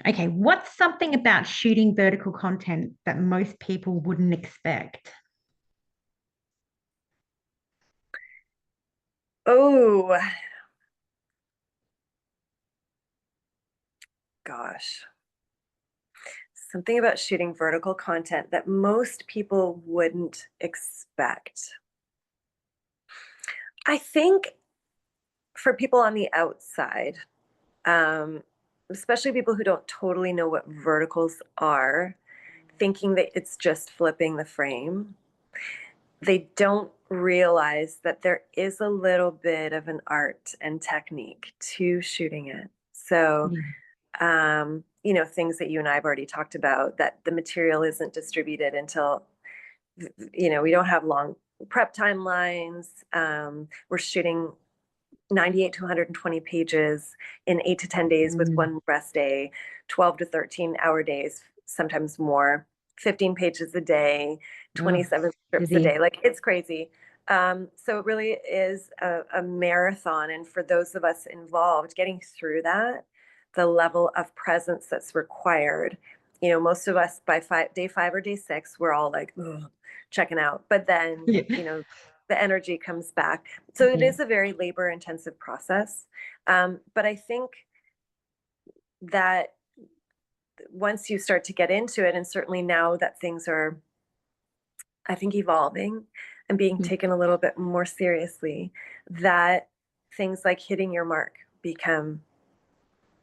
Okay, what's something about shooting vertical content that most people wouldn't expect? Oh, gosh. Something about shooting vertical content that most people wouldn't expect. I think for people on the outside, um, especially people who don't totally know what verticals are, thinking that it's just flipping the frame, they don't realize that there is a little bit of an art and technique to shooting it. So, Yeah. things that you and I have already talked about, that the material isn't distributed until, we don't have long prep timelines. We're shooting 98 to 120 pages in 8 to 10 days with Mm, one rest day, 12 to 13-hour days, sometimes more, 15 pages a day, oh, 27 strips a busy. day. Like it's crazy. So it really is a marathon. And for those of us involved, getting through that, the level of presence that's required, most of us by day 5 or day 6, we're all like, "Ugh," checking out. But then, Yeah. the energy comes back. So it Yeah. is a very labor intensive process. But I think that once you start to get into it, and certainly now that things are, I think, evolving and being Yeah. taken a little bit more seriously, that things like hitting your mark become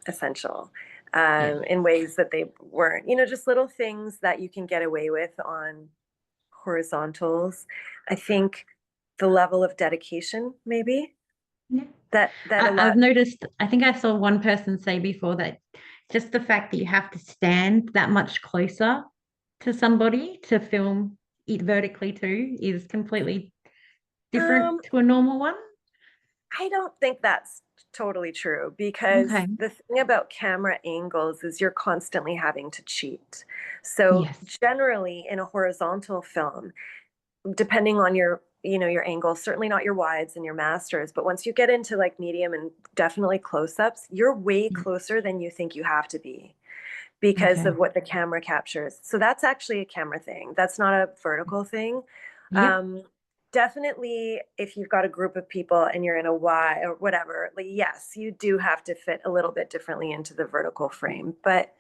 essential Yeah. in ways that they weren't. Just little things that you can get away with on horizontals. I think the level of dedication, maybe Yeah. that a I've lot. noticed, I think I saw one person say before that just the fact that you have to stand that much closer to somebody to film it vertically too is completely Um, different to a normal one. I don't think that's totally true because Okay. the thing about camera angles is you're constantly having to cheat. So Yes. generally in a horizontal film, depending on your angle, certainly not your wides and your masters, but once you get into like medium and definitely close-ups, you're way Yeah. closer than you think you have to be because Okay. of what the camera captures. So that's actually a camera thing. That's not a vertical thing. Yep. Um, Definitely, if you've got a group of people and you're in a Y or whatever, like yes, you do have to fit a little bit differently into the vertical frame. But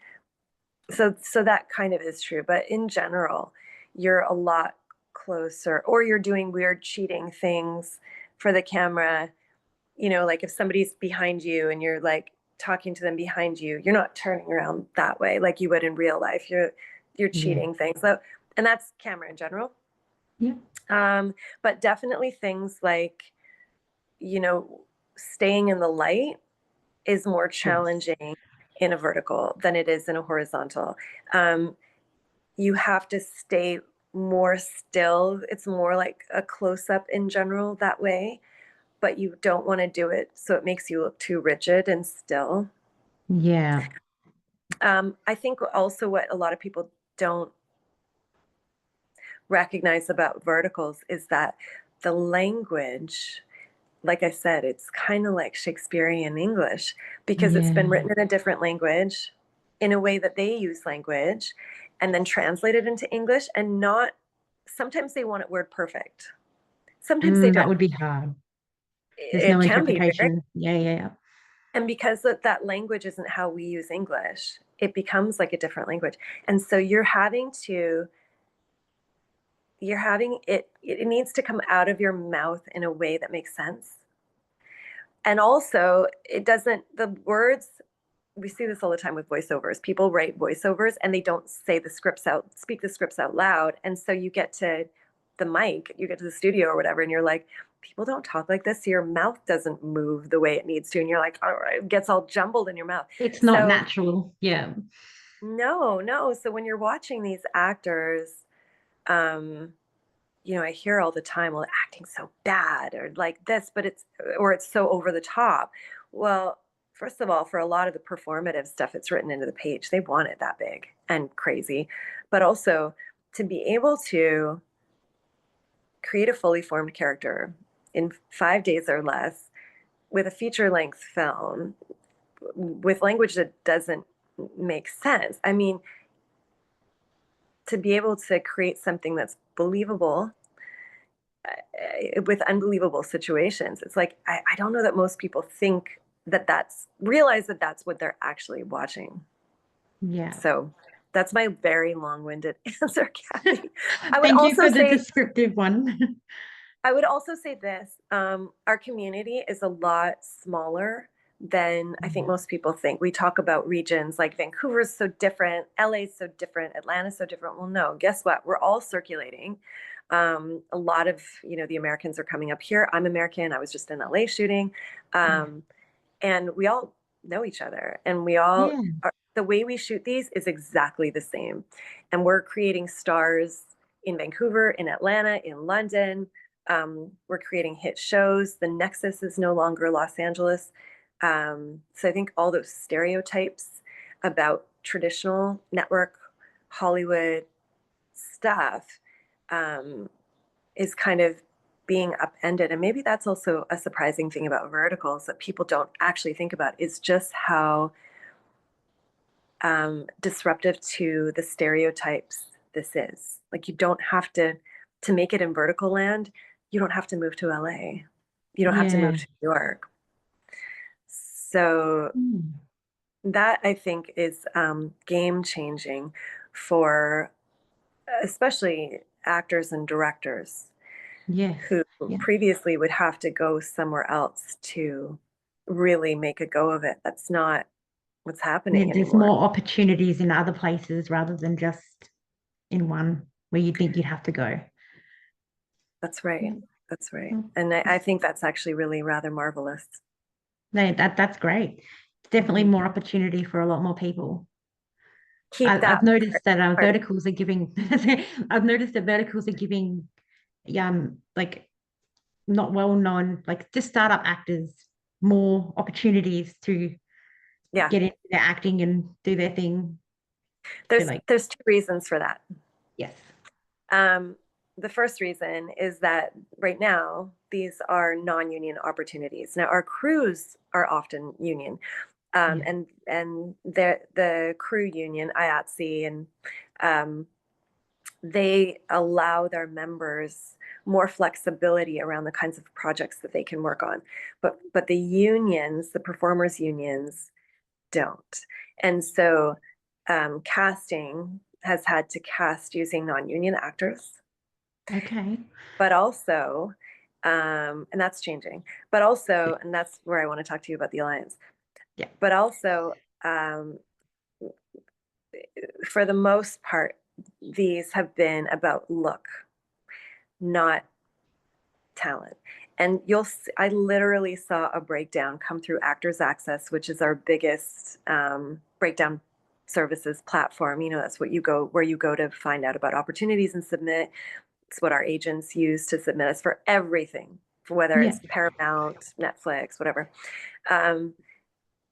so that kind of is true. But in general, you're a lot closer, or you're doing weird cheating things for the camera. Like if somebody's behind you and you're like talking to them behind you, you're not turning around that way like you would in real life. You're Yeah. cheating things. So, and that's camera in general. Yep. Um, but definitely things like, you know, staying in the light is more Yes. challenging in a vertical than it is in a horizontal. Um, you have to stay more still. It's more like a close up in general that way, but you don't want to do it so it makes you look too rigid and still. Yeah. I think also what a lot of people don't recognize about verticals is that the language, like I said, it's kind of like Shakespearean English because it's been Yeah. written in a different language in a way that they use language and then translated into English, and not sometimes they want it word perfect. Sometimes they That don't. would be hard. There's no It can be very, interpretation. Yeah. Yeah. and because that language isn't how we use English, it becomes like a different language. And so it needs to come out of your mouth in a way that makes sense. And also, it doesn't, the words, we see this all the time with voiceovers. People write voiceovers and they don't speak the scripts out loud. And so you get to the mic, you get to the studio or whatever, and you're like, people don't talk like this. Your mouth doesn't move the way it needs to. And you're like, all right, it gets all jumbled in your mouth. It's not So, natural. Yeah. no, no. So when you're watching these actors, um, I hear all the time, well, acting's so bad or like this, or it's so over the top. Well, first of all, for a lot of the performative stuff, it's written into the page. They want it that big and crazy. But also to be able to create a fully formed character in 5 days or less with a feature length film with language that doesn't makes sense. I mean, to be able to create something that's believable with unbelievable situations, it's like I don't know that most people think that that's realize that that's what they're actually watching. Yeah. So that's my very long-winded answer, Kathy. I would Thank you also for the say descriptive one. I would also say this, our community is a lot smaller than I think most people think. We talk about regions like Vancouver's so different, LA's so different, Atlanta's so different. Well, no, guess what? We're all circulating. A lot of, the Americans are coming up here. I'm American. I was just in LA shooting. And we all know each other, and we all Yeah. are, the way we shoot these is exactly the same. And we're creating stars in Vancouver, in Atlanta, in London. We're creating hit shows. The Nexus is no longer Los Angeles. So I think all those stereotypes about traditional network Hollywood stuff um, is kind of being upended. And maybe that's also a surprising thing about verticals that people don't actually think about, is just how disruptive to the stereotypes this is. Like, you don't have to make it in vertical land, you don't have to move to LA. You don't have to Yeah. move to New York. So Mm. that, I think, is game changing for especially actors and directors Yes. who Yeah. previously would have to go somewhere else to really make a go of it. That's not what's Yeah, happening there's anymore. more opportunities in other places rather than just in one where you think you'd have to go. That's right. Yeah. That's right. Mm. And I think that's actually really rather marvelous. No, that's great. It's definitely Mhm. more opportunity for a lot more people. Keep I've that noticed that part. verticals are giving. I've noticed that verticals are giving, like not well known, like just startup actors more opportunities to Yeah. get into their acting and do their thing. So There's like, there's two reasons for that. yes, Um, the first reason is that right now these are non-union opportunities. Now our crews are often union, yeah, and the crew union, IATSE, and um, they allow their members more flexibility around the kinds of projects that they can work on. But the unions, the performers unions, don't. And so casting has had to cast using non-union actors, okay, but also, and that's changing, but also, and that's where I want to talk to you about the alliance, yeah, but also, um, for the most part, these have been about look, not talent. And I literally saw a breakdown come through Actors Access, which is our biggest breakdown services platform. That's where you go to find out about opportunities and submit. It's what our agents use to submit us for everything, for whether yeah, it's Paramount, Netflix, whatever. Um,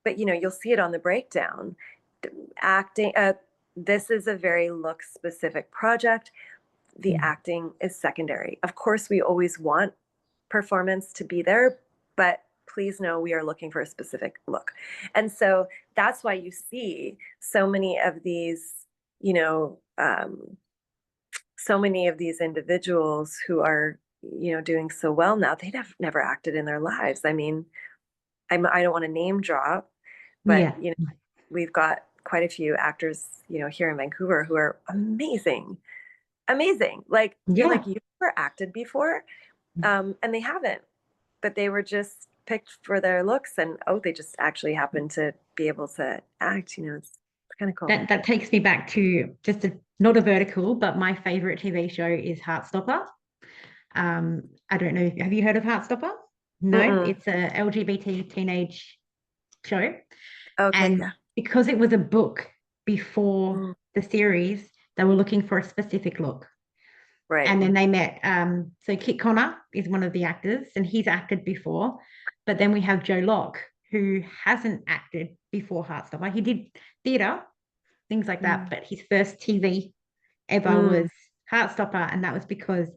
but you'll see it on the breakdown. Acting. This is a very look specific project. The mm, acting is secondary. Of course, we always want performance to be there, but please know we are looking for a specific look. And so that's why you see so many of these, you know, um, so many of these individuals who are, doing so well now. They'd have never acted in their lives. I mean, I don't want to name drop, but yeah, we've got quite a few actors, here in Vancouver who are amazing, amazing. Like, you're yeah. like, you've never acted before, and they haven't, but they were just picked for their looks, and they just actually happened to be able to act. It's kind of cool. That takes me back to just not a vertical, but my favorite TV show is Heartstopper. I don't know. Have you heard of Heartstopper? No, Mm-mm. it's a LGBT teenage show. Okay, And yeah. because it was a book before Mm, the series, they were looking for a specific look. right. And then they met. So Kit Connor is one of the actors, and he's acted before. But then we have Joe Locke, who hasn't acted before Heartstopper. He did theatre, things like that, Mm, but his first TV ever mm, was Heartstopper, and that was because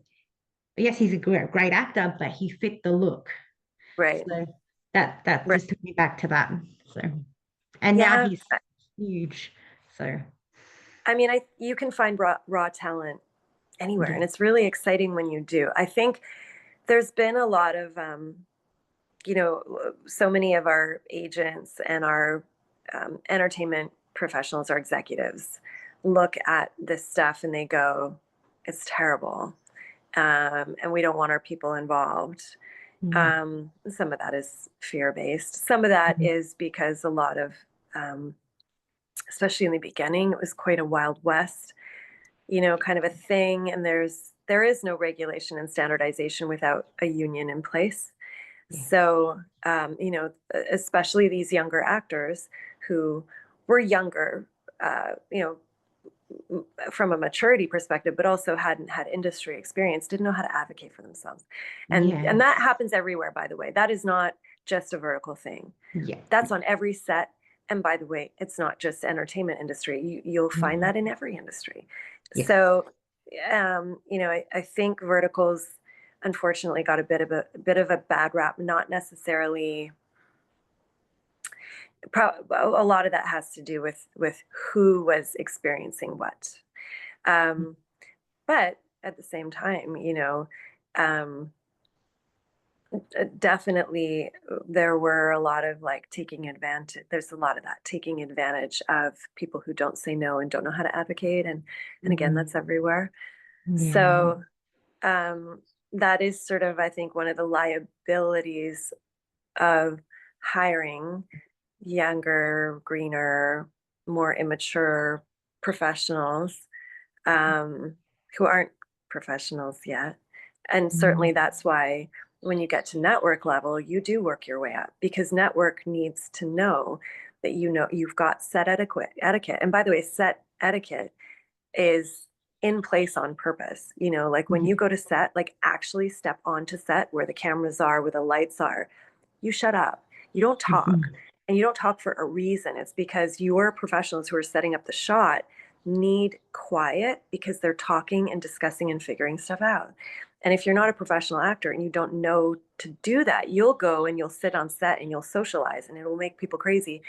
yes, he's a great actor, but he fit the look. right. So that Right. just took me back to that. So and now Yeah. he's huge. So I mean, you can find raw talent anywhere, yeah, and it's really exciting when you do. I think there's been a lot of, so many of our agents and our entertainment professionals, our executives, look at this stuff and they go, "It's terrible," and we don't want our people involved. yeah. Some of that is fear based. Some of that Mhm. is because a lot of, um, especially in the beginning, it was quite a wild west, kind of a thing. And there is no regulation and standardization without a union in place. Yeah, So, especially these younger actors who were younger, uh, you know, from a maturity perspective, but also hadn't had industry experience, didn't know how to advocate for themselves. And yeah, that happens everywhere, by the way. That is not just a vertical thing. yeah, That's on every set. And by the way, it's not just entertainment industry. You'll find yeah. that in every industry. Yes. So, I think verticals unfortunately got a bit of a bad rap. Not necessarily. A lot of that has to do with who was experiencing what. Um, but at the same time, um, definitely there were a lot of like taking advantage. There's a lot of that taking advantage of people who don't say no and don't know how to advocate, and again, Mhm. that's everywhere. Yeah, So um, that is sort of, I think, one of the liabilities of hiring younger, greener, more immature professionals, um, who aren't professionals yet. And certainly mm, that's why when you get to network level, you do work your way up, because network needs to know that you've got set etiquette. And by the way, set etiquette is in place on purpose. Like when you yeah, go to set, like actually step onto set where the cameras are, where the lights are, you shut up. You don't talk. mhm. And you don't talk for a reason. It's because your professionals who are setting up the shot need quiet because they're talking and discussing and figuring stuff out. And if you're not a professional actor and you don't know to do that, you'll go and you'll sit on set and you'll socialize and it'll make people crazy.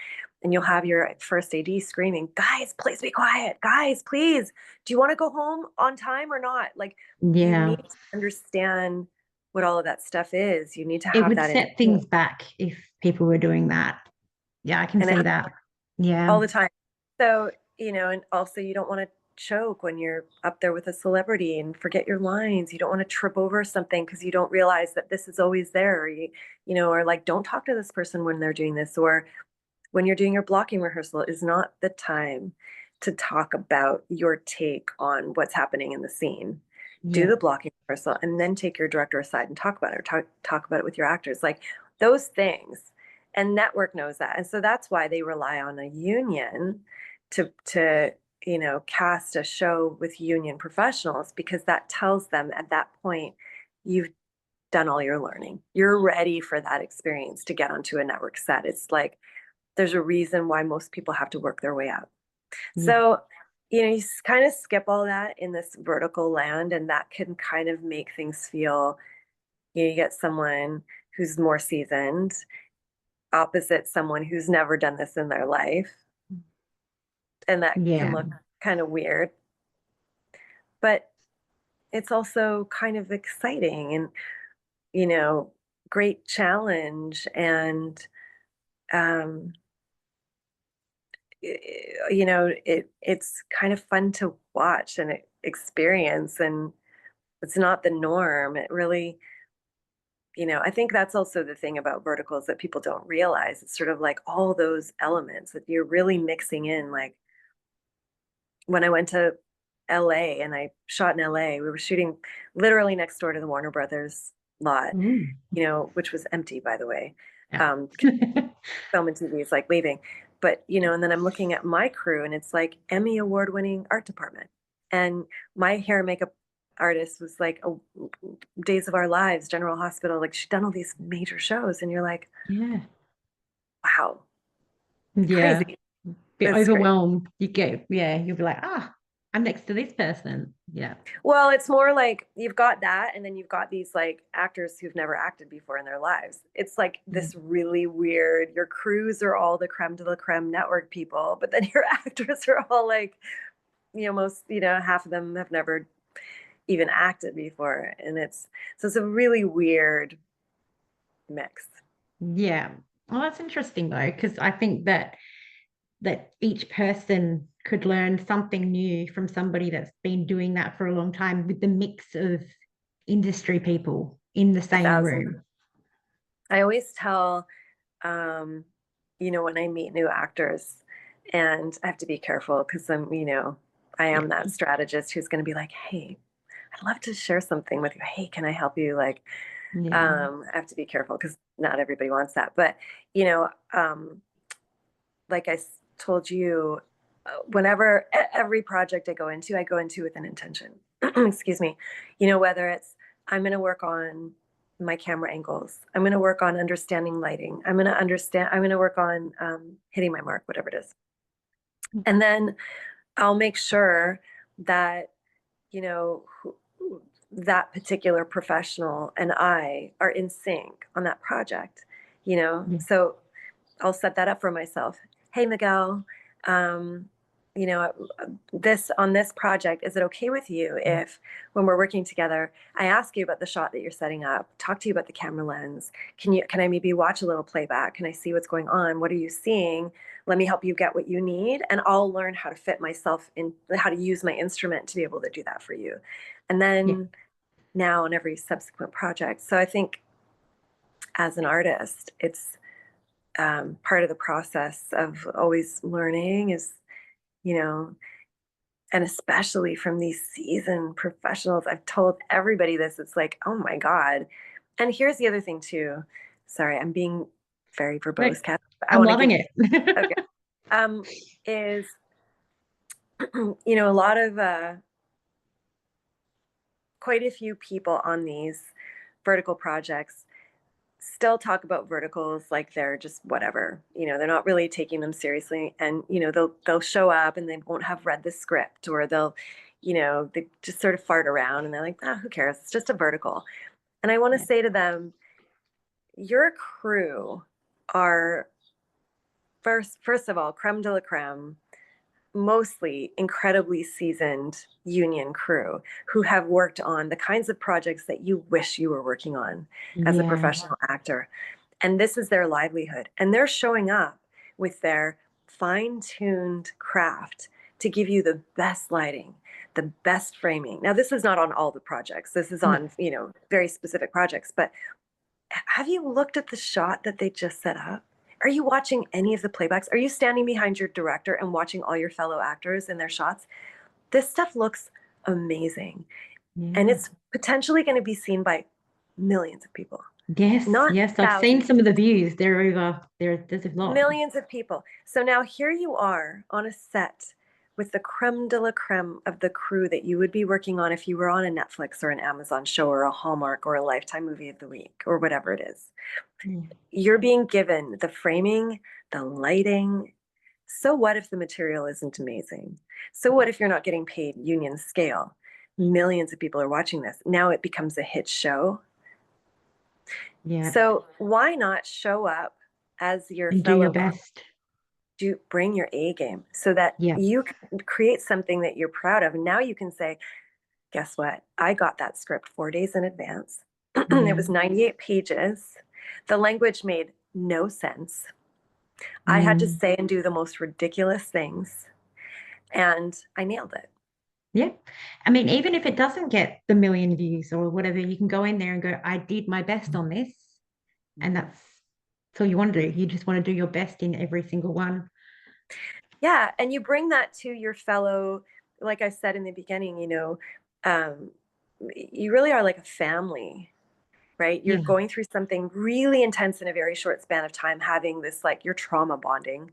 And you'll have your first AD screaming, "Guys, please be quiet. Guys, please. Do you want to go home on time or not?" Like, you Yeah. need to understand what all of that stuff is. You need to It have would that in set things back if people were doing that. Yeah, I can and it see that. Yeah. all the time. So, and also you don't want to choke when you're up there with a celebrity and forget your lines. You don't want to trip over something because you don't realize that this is always there. Or or like, don't talk to this person when they're doing this, or when you're doing your blocking rehearsal is not the time to talk about your take on what's happening in the scene. Do Yeah. the blocking rehearsal and then take your director aside and talk about it, or talk about it with your actors. Like those things. And network knows that. And so that's why they rely on a union to cast a show with union professionals, because that tells them at that point you've done all your learning. You're ready for that experience to get onto a network set. It's like there's a reason why most people have to work their way up. Yeah. So, you kind of skip all that in this vertical land, and that can kind of make things feel, you get someone who's more seasoned opposite someone who's never done this in their life. And that can Yeah. look kind of weird, but it's also kind of exciting and, you know, great challenge. And, um, it's kind of fun to watch and experience, and it's not the norm. It really, I think that's also the thing about verticals that people don't realize. It's sort of like all those elements that you're really mixing in. Like when I went to LA and I shot in LA, we were shooting literally next door to the Warner Brothers lot, Mm. which was empty, by the way. Yeah. Film and TV is like leaving. But, and then I'm looking at my crew and it's like Emmy award winning art department. And my hair and makeup artist was like Days of Our Lives, General Hospital. Like she'd done all these major shows. And you're like, Yeah. wow, Yeah. crazy. Be That's great. overwhelmed. You get, yeah, you'll be like, ah. I'm next to this person. Yeah. Well, it's more like you've got that, and then you've got these like actors who've never acted before in their lives. It's like Mm. this really weird. Your crews are all the creme de la creme network people, but then your actors are all like, most, half of them have never even acted before. And it's a really weird mix. Yeah. Well, that's interesting though, because I think that each person could learn something new from somebody that's been doing that for a long time with the mix of industry people in the A same thousand. room. I always tell, um, when I meet new actors, and I have to be careful because I Yeah. am that strategist who's going to be like, hey, I'd love to share something with you. Hey, can I help you? Like, Yeah. I have to be careful because not everybody wants that. But, you know, um, like told you, whenever every project I go into with an intention. Excuse me. Whether it's I'm going to work on my camera angles, I'm going to work on understanding lighting, I'm going to work on hitting my mark, whatever it is. And then I'll make sure that, you know, who, that particular professional and I are in sync on that project, Yeah. So I'll set that up for myself. Hey, Miguel, um, you know, this on this project, is it okay with you if when we're working together, I ask you about the shot that you're setting up, talk to you about the camera lens? Can I maybe watch a little playback? Can I see what's going on? What are you seeing? Let me help you get what you need, and I'll learn how to fit myself in, how to use my instrument to be able to do that for you. And Yeah. then now on every subsequent project. So I think as an artist, it's part of the process of always learning is, you know, and especially from these seasoned professionals. I've told everybody this. It's like, oh my God. And here's the other thing too. Sorry, I'm being very verbose, Like, Kat. I I'm want to loving give it. okay. Is a lot of quite a few people on these vertical projects still talk about verticals like they're just whatever. They're not really taking them seriously, and they'll show up and they won't have read the script, or they'll they just sort of fart around and they're like, who cares, it's just a vertical. And I want to Yeah. say to them, your crew are first of all creme de la creme, mostly incredibly seasoned union crew who have worked on the kinds of projects that you wish you were working on as a Yeah. professional actor. And this is their livelihood. And they're showing up with their fine tuned craft to give you the best lighting, the best framing. Now, this is not on all the projects, this is No. on, very specific projects. But have you looked at the shot that they just set up? Are you watching any of the playbacks? Are you standing behind your director and watching all your fellow actors in their shots? This stuff looks amazing. And Yeah. it's potentially going to be seen by millions of people, Yes. not Yes. I've seen thousands, some of the views. They're over there's a lot. millions of people. So now here you are on a set with the creme de la creme of the crew that you would be working on if you were on a Netflix or an Amazon show or a Hallmark or a Lifetime movie of the week or whatever it is. Yeah. You're being given the framing, the lighting. So what if the material isn't amazing? So what if you're not getting paid union scale? Millions of people are watching this. Now it becomes a hit show. Yeah. So why not show up as your And do your fellow, best. bring your A game so that Yeah. you can create something that you're proud of. And now you can say, guess what? I got that script 4 days in advance. It Yeah. was 98 pages. The language made no sense. I had to Mm. say and do the most ridiculous things, and I nailed it. Yeah. I mean, even if it doesn't get the million views or whatever, you can go in there and go, I did my best on this. And that's all you want to do. You just want to do your best in every single one. Yeah, and you bring that to your fellow, like I said in the beginning, um, you really are like a family, right? You're Yeah. going through something really intense in a very short span of time, having this like you're trauma bonding,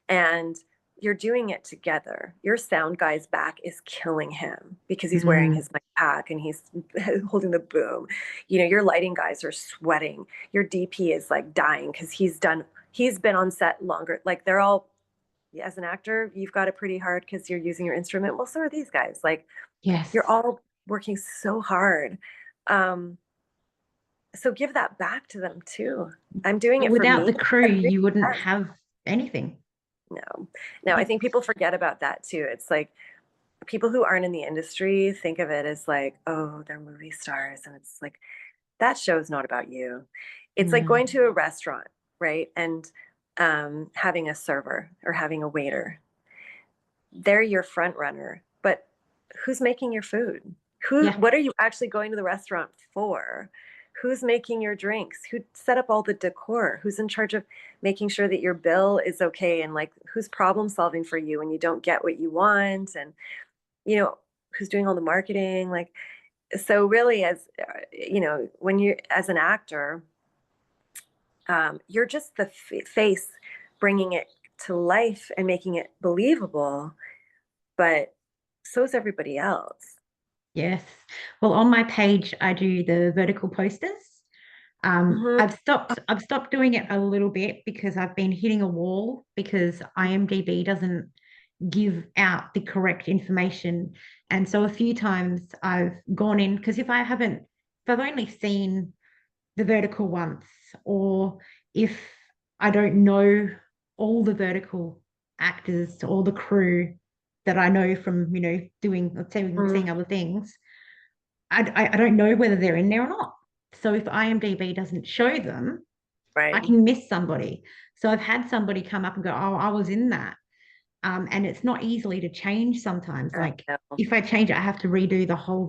and you're doing it together. Your sound guy's back is killing him because he's wearing Mm. his mic pack and he's holding the boom. Your lighting guys are sweating. Your DP is like dying because he's been on set longer. Like they're all as an actor, you've got it pretty hard because you're using your instrument. Well, so are these guys. Like, Yes. you're all working so hard. Um, so give that back to them too. I'm doing But it for without me. the crew, I'm doing you wouldn't it. have anything. No, no, I think people forget about that too. It's like people who aren't in the industry think of it as like, oh, they're movie stars. And it's like, that show's not about you. It's like No. going to a restaurant, right? And having a server or having a waiter. They're your front runner, but who's making your food? Yeah. What are you actually going to the restaurant for? Who's making your drinks? Who set up all the decor? Who's in charge of making sure that your bill is okay? And like, who's problem solving for you when you don't get what you want? And, who's doing all the marketing? Like, so really, as when you're as an actor, you're just the face bringing it to life and making it believable, but so is everybody else. Yes. Well, on my page, I do the vertical posters. Mhm. I've stopped doing it a little bit because I've been hitting a wall because IMDb doesn't give out the correct information. And so a few times I've gone in because if I've only seen the vertical once, or if I don't know all the vertical actors or the crew that I know from, seeing Mm, other things, I don't know whether they're in there or not. So if IMDb doesn't show them, I right. can miss somebody. So I've had somebody come up and go, "Oh, I was in that," and it's not easily to change sometimes. I Like know. if I change it, I have to redo the whole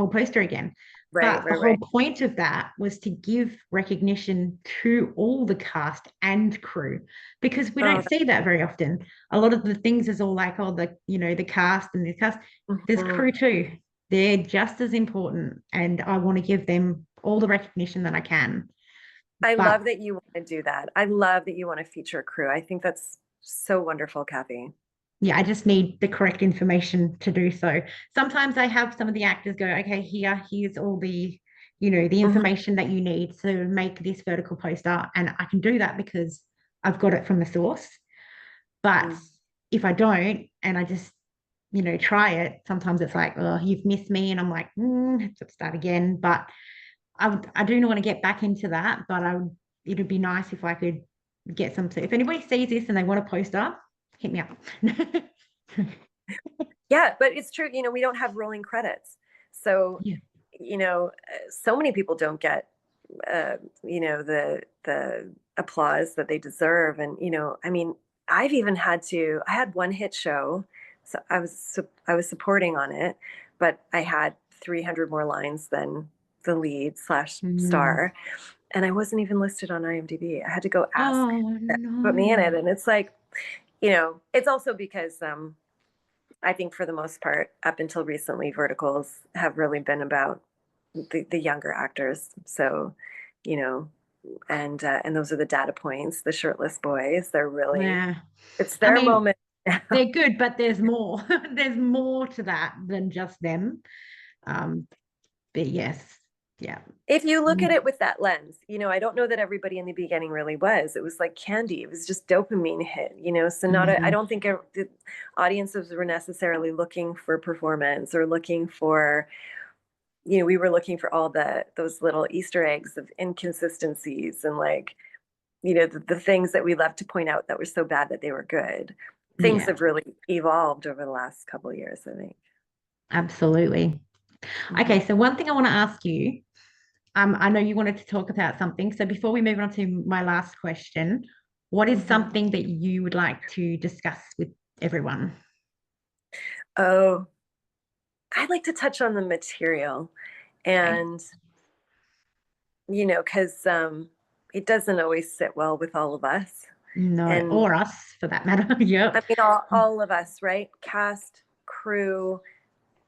poster again. Right, But the right, whole right. point of that was to give recognition to all the cast and crew because we Oh, don't see that very often. A lot of the things is all like, oh, the cast and the cast. There's mhm. crew too. They're just as important, and I want to give them all the recognition that I can. I But love that you want to do that. I love that you want to feature a crew. I think that's so wonderful, Kathy. yeah, I just need the correct information to do so. Sometimes I have some of the actors go, okay, here's all the Mhm. information that you need to make this vertical poster. And I can do that because I've got it from the source. But if I don't and I just, try it, sometimes it's like, oh, you've missed me. And I'm like, have to start again. But I do want to get back into that, but it'd be nice if I could get some. So if anybody sees this and they want a poster, hit me up. Yeah, but it's true. We don't have rolling credits. So, Yeah. so many people don't get, the applause that they deserve. And, I mean, I had one hit show. So I was supporting on it, but I had 300 more lines than the lead slash Mm. star. And I wasn't even listed on IMDb. I had to go ask Oh them to put me in no. it. And it's like, it's also because, I think for the most part, up until recently, verticals have really been about the younger actors. So, you know, and those are the data points, the shirtless boys. Yeah. It's I their mean, moment now. they're good, but there's more. There's more to that than just them. Um, but yes, yeah. If you look at Mm. it with that lens, I don't know that everybody in the beginning really was. It was like candy. It was just dopamine hit. So I Mhm. don't think the audiences were necessarily looking for performance or looking for we were looking for all those little Easter eggs of inconsistencies and like, the things that we love to point out that were so bad that they were good. Things Yeah, have really evolved over the last couple of years, I think. absolutely. Hmm. Okay, so one thing I want to ask you, I know you wanted to talk about something. So before we move on to my last question, what is Hmm. something that you would like to discuss with everyone? Oh, I'd like to touch on the material Okay. and, because it doesn't always sit well with all of us. No, And or us for that matter. I Yep. mean, all of us, right? Cast, crew,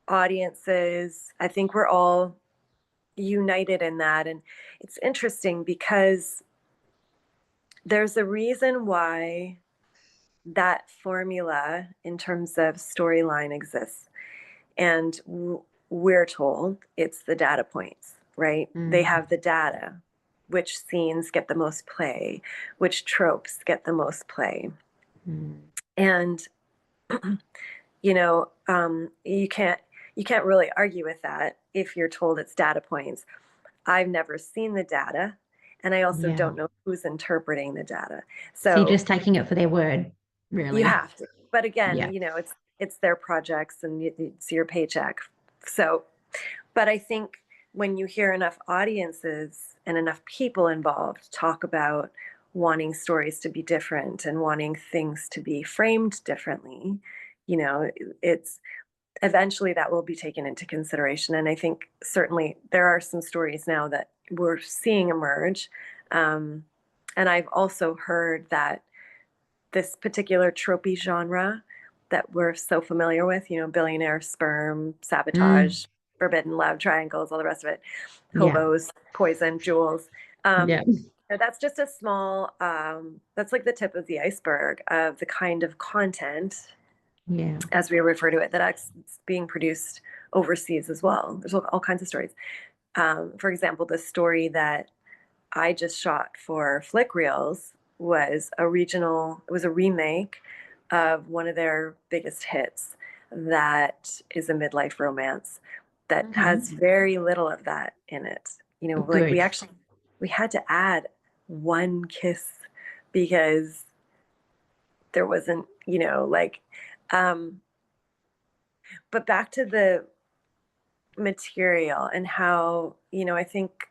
audiences. I think we're all united in that. And it's interesting because there's a reason why that formula in terms of storyline exists. And we're told it's the data points, right? They Mm. have the data. Which scenes get the most play? Which tropes get the most play? Mm. And you know, you can't really argue with that if you're told it's data points. I've never seen the data, and I also Yeah. don't know who's interpreting the data. So you're So just taking it for their word, you really. have to. But Yeah. again, you know, it's their projects and it's your paycheck. So, but I think when you hear enough audiences and enough people involved talk about wanting stories to be different and wanting things to be framed differently, you know, it's eventually that will be taken into consideration. And I think certainly there are some stories now that we're seeing emerge. Um, and I've also heard that this particular tropey genre that we're so familiar with, you know, billionaire sperm, Mm, sabotage, forbidden love triangles, all the rest of it, yeah. hobos, poison, jewels. Um, Yeah. that's just a small, that's like the tip of the iceberg of the kind of content, Yeah. as we refer to it, that's being produced overseas as well. There's all kinds of stories. For example, the story that I just shot for Flick Reels was it was a remake of one of their biggest hits that is a midlife romance that has Mhm. very little of that in it. You know, like Good. we had to add one kiss because there wasn't, you know, like, um, but back to the material and how, you know, I think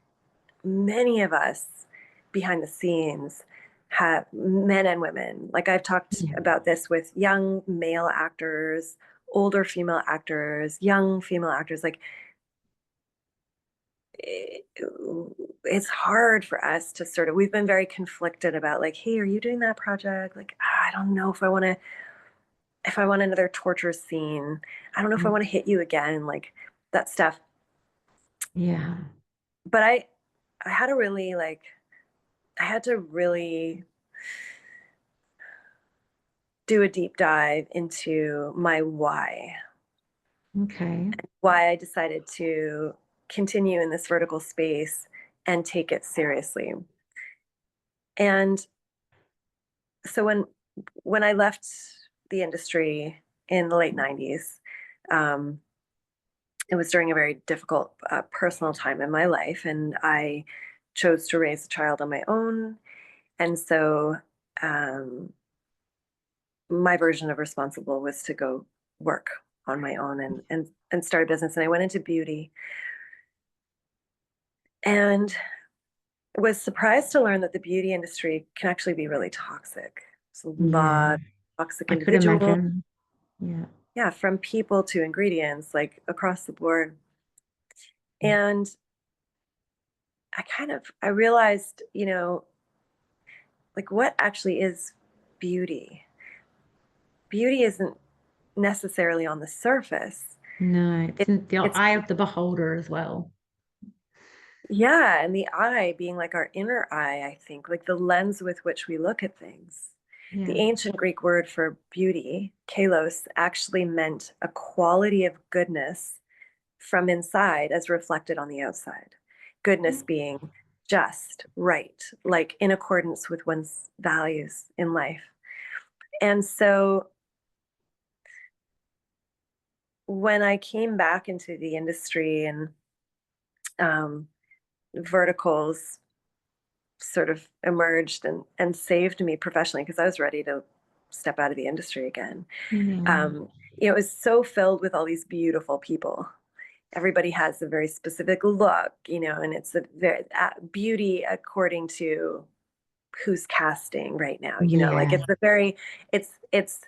many of us behind the scenes have men and women. Like I've talked Yeah. about this with young male actors, older female actors, young female actors. Like it, it's hard for us to sort of, we've been very conflicted about like, hey, are you doing that project? Like, I don't know if I want to, if I want another torture scene. I don't know if I Mm, want to hit you again, like that stuff. yeah. But I had to really like, I had to really do a deep dive into my Okay. why I decided to continue in this vertical space and take it seriously. And so when I left the industry in the late 90s, um, it was during a very difficult personal time in my life, and I chose to raise a child on my own. And so um, my version of responsible was to go work on my own and start a business. And I went into beauty and was surprised to learn that the beauty industry can actually be really toxic. There's a lot Yeah. of toxic I could individuals. imagine. Yeah. Yeah, from people to ingredients, like across the board. And I realized, you know, like what actually is beauty? Beauty isn't necessarily on the surface. No, it's It, in the it's eye of the beholder as well. Yeah, and the eye being like our inner eye, I think, like the lens with which we look at things. The Yeah. ancient Greek word for beauty, kalos, actually meant a quality of goodness from inside as reflected on the outside. Goodness being just, right, like in accordance with one's values in life. And so when I came back into the industry and um, verticals sort of emerged and saved me professionally because I was ready to step out of the industry again. Yeah. Um, it was so filled with all these beautiful people. Everybody has a very specific look, you know, and it's a very beauty according to who's casting right now. You know, like Yeah. it's,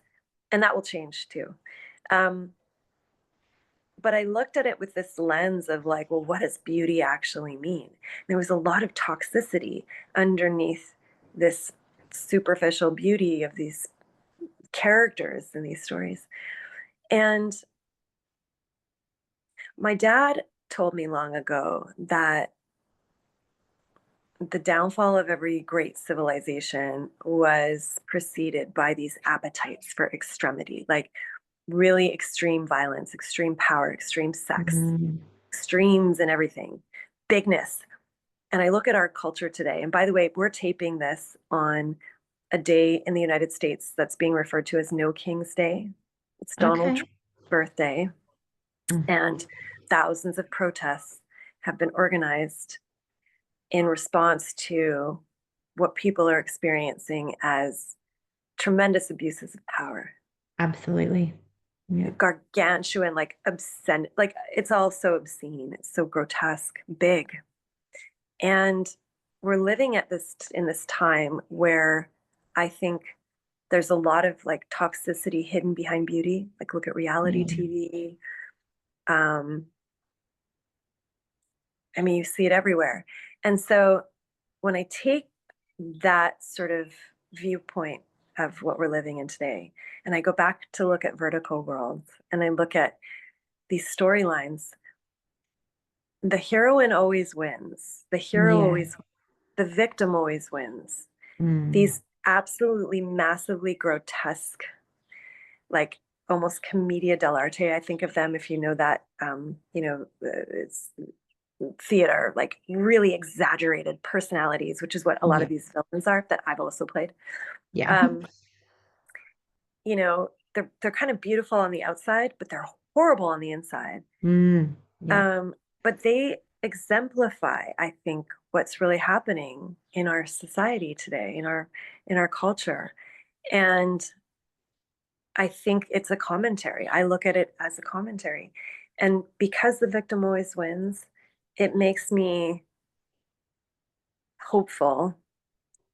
and that will change too. Um, but I looked at it with this lens of like, well, what does beauty actually mean? There was a lot of toxicity underneath this superficial beauty of these characters in these stories. And my dad told me long ago that the downfall of every great civilization was preceded by these appetites for extremity, like really extreme violence, extreme power, extreme sex, Mm, extremes in everything, bigness. And I look at our culture today, and by the way, we're taping this on a day in the United States that's being referred to as No King's Day. It's Donald Okay. Trump's birthday, Mm. and thousands of protests have been organized in response to what people are experiencing as tremendous abuses of power. Absolutely. Yeah. Gargantuan, like obscene, like it's all so obscene, it's so grotesque, big. And we're living at this in this time where I think there's a lot of like toxicity hidden behind beauty. Like look at reality Yeah. TV. Um, I mean, you see it everywhere. And so when I take that sort of viewpoint of what we're living in today, and I go back to look at vertical worlds and I look at these storylines, the heroine always wins. The hero Yeah. always, the victim always wins. Mm. These absolutely massively grotesque, like almost commedia dell'arte. I think of them if you know that, it's theater, like really exaggerated personalities, which is what a lot of Yeah. these villains are that I've also played. Yeah. Um, they're kind of beautiful on the outside, but they're horrible on the inside. Mm. Yeah. But they exemplify, I think, what's really happening in our society today, in our culture. And I think it's a commentary. I look at it as a commentary. And because the victim always wins, it makes me hopeful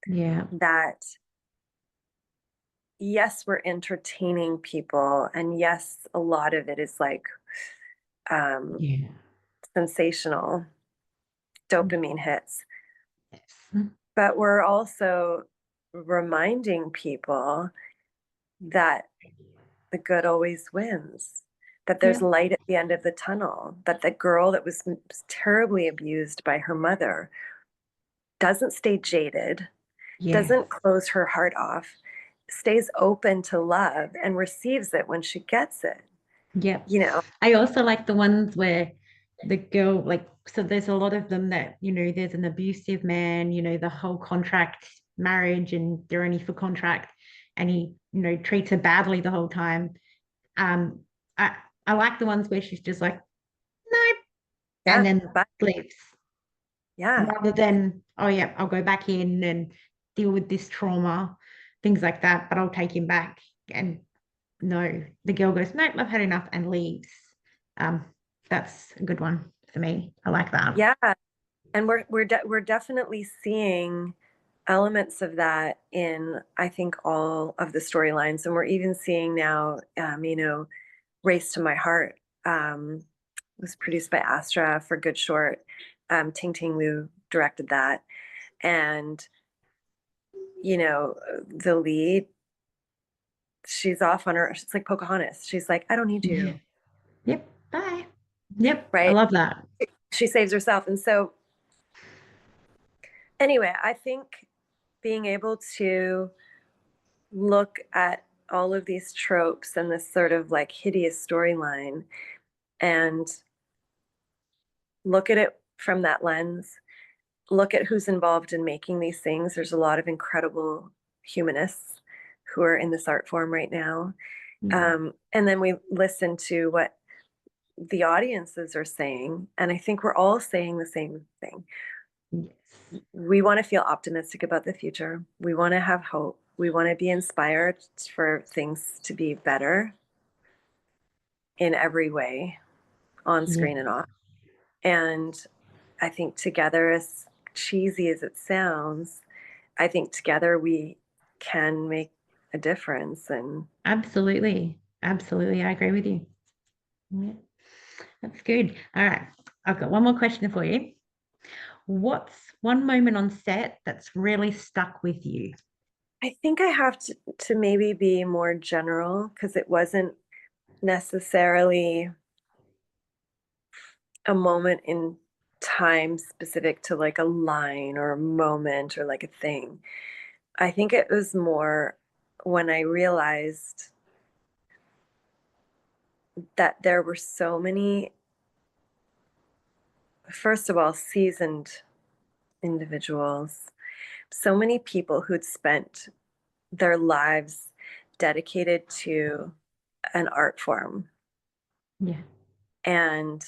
Yeah. that yes, we're entertaining people. And yes, a lot of it is like um, Yeah. sensational dopamine hits. Yes. But we're also reminding people that the good always wins, that there's Yeah. light at the end of the tunnel, that the girl that was terribly abused by her mother doesn't stay jaded, Yes. doesn't close her heart off, stays open to love and receives it when she gets it. Yep. You know, I also like the ones where the girl, like, so there's a lot of them that, there's an abusive man, the whole contract marriage and they're only for contract and he, treats her badly the whole time. Um, I, I like the ones where she's just like, nope, and yeah, then but leaves yeah, rather than, oh yeah, I'll go back in and deal with this trauma, things like that, but I'll take him back. And no, the girl goes, nope, I've had enough and leaves. Um, that's a good one for me. I like that. yeah. And we're definitely seeing elements of that in I think all of the storylines, and we're even seeing now, Race to My Heart was produced by Astra for Good Short. Ting Ting Liu directed that, and the lead, she's off on her. She's like Pocahontas. She's like, I don't need Yeah. you, Yep. Bye. Yep. I right? love that. She saves herself, and so anyway, I think being able to look at all of these tropes and this sort of like hideous storyline and look at it from that lens, look at who's involved in making these things. There's a lot of incredible humanists who are in this art form right now. Yeah. And then we listen to what the audiences are saying. And I think we're all saying the same thing. Yes. We want to feel optimistic about the future. We want to have hope. We want to be inspired for things to be better in every way, on Yeah. screen and off. And I think together, as cheesy as it sounds, I think together we can make a difference. And Absolutely. Absolutely. I agree with you. Yeah. That's good. All right. I've got one more question for you. What's one moment on set that's really stuck with you? I think I have to maybe be more general because it wasn't necessarily a moment in time specific to like a line or a moment or like a thing. I think it was more when I realized that there were so many, first of all, seasoned individuals, so many people who'd spent their lives dedicated to an art form Yeah. and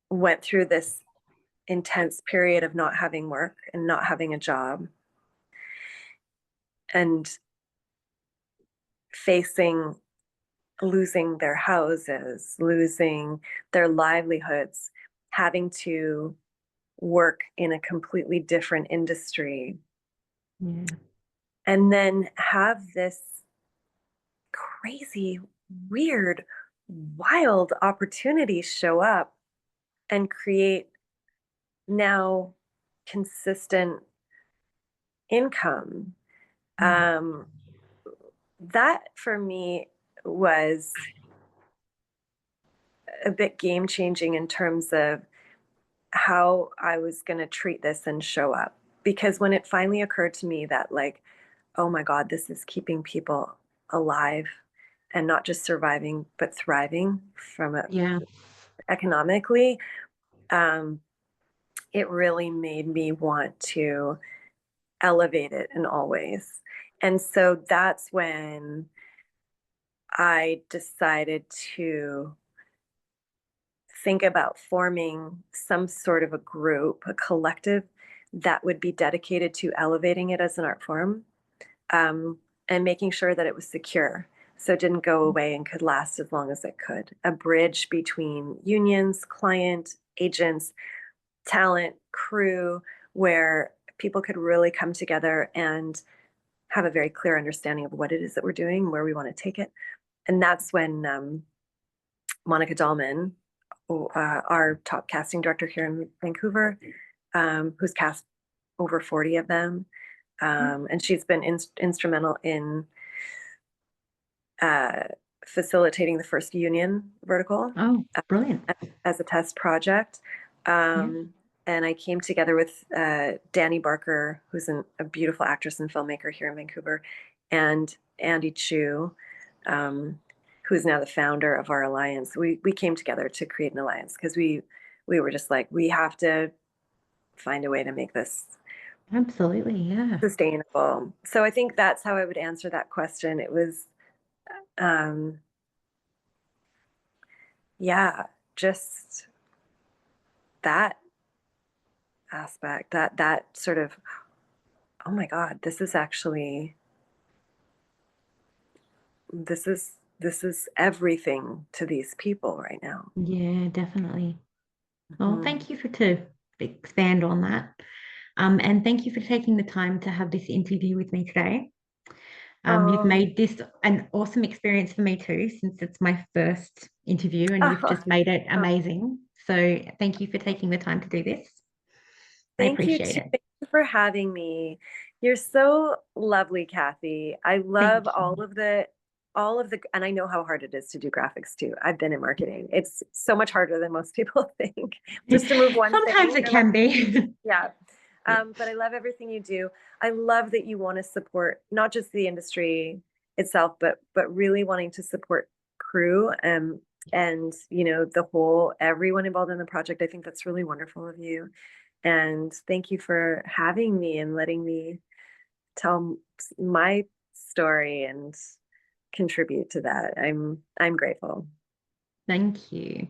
went through this intense period of not having work and not having a job and facing losing their houses, losing their livelihoods, having to work in a completely different industry, Yeah. and then have this crazy, weird, wild opportunity show up and create now consistent income. Mm. Um, that for me was a bit game changing in terms of how I was going to treat this and show up. Because when it finally occurred to me that, like, oh my God, this is keeping people alive and not just surviving, but thriving from it Yeah. economically, um, it really made me want to elevate it in all ways. And so that's when I decided to think about forming some sort of a group, a collective that would be dedicated to elevating it as an art form, and making sure that it was secure. So it didn't go away and could last as long as it could. A bridge between unions, client, agents, talent, crew, where people could really come together and have a very clear understanding of what it is that we're doing, where we want to take it. And that's when Monica Dahlman, our top casting director here in Vancouver, who's cast over 40 of them. And she's been instrumental in uh, facilitating the first union vertical Oh, brilliant. as a test project. Yeah. And I came together with Danny Barker, who's a beautiful actress and filmmaker here in Vancouver, and Andy Chu, who is now the founder of our alliance. We came together to create an alliance because we were just like, we have to find a way to make this Absolutely. Yeah. sustainable. So I think that's how I would answer that question. It was, um, yeah, just that aspect, that sort of, oh my God, this is everything to these people right now. Yeah, definitely. Well, Mhm. thank you for to expand on that. And thank you for taking the time to have this interview with me today. You've Oh, made this an awesome experience for me too, since it's my first interview and you've oh, just made it oh, amazing. So thank you for taking the time to do this. I thank you appreciate too. it. Thank you for having me. You're so lovely, Kathy. I love Thank you. and I know how hard it is to do graphics too. I've been in marketing. It's so much harder than most people think. Just to move one Sometimes thing, it you're like, can be. yeah. Yeah. But I love everything you do. I love that you want to support not just the industry itself, but really wanting to support crew and the whole everyone involved in the project. I think that's really wonderful of you. And thank you for having me and letting me tell my story and contribute to that. I'm grateful. Thank you.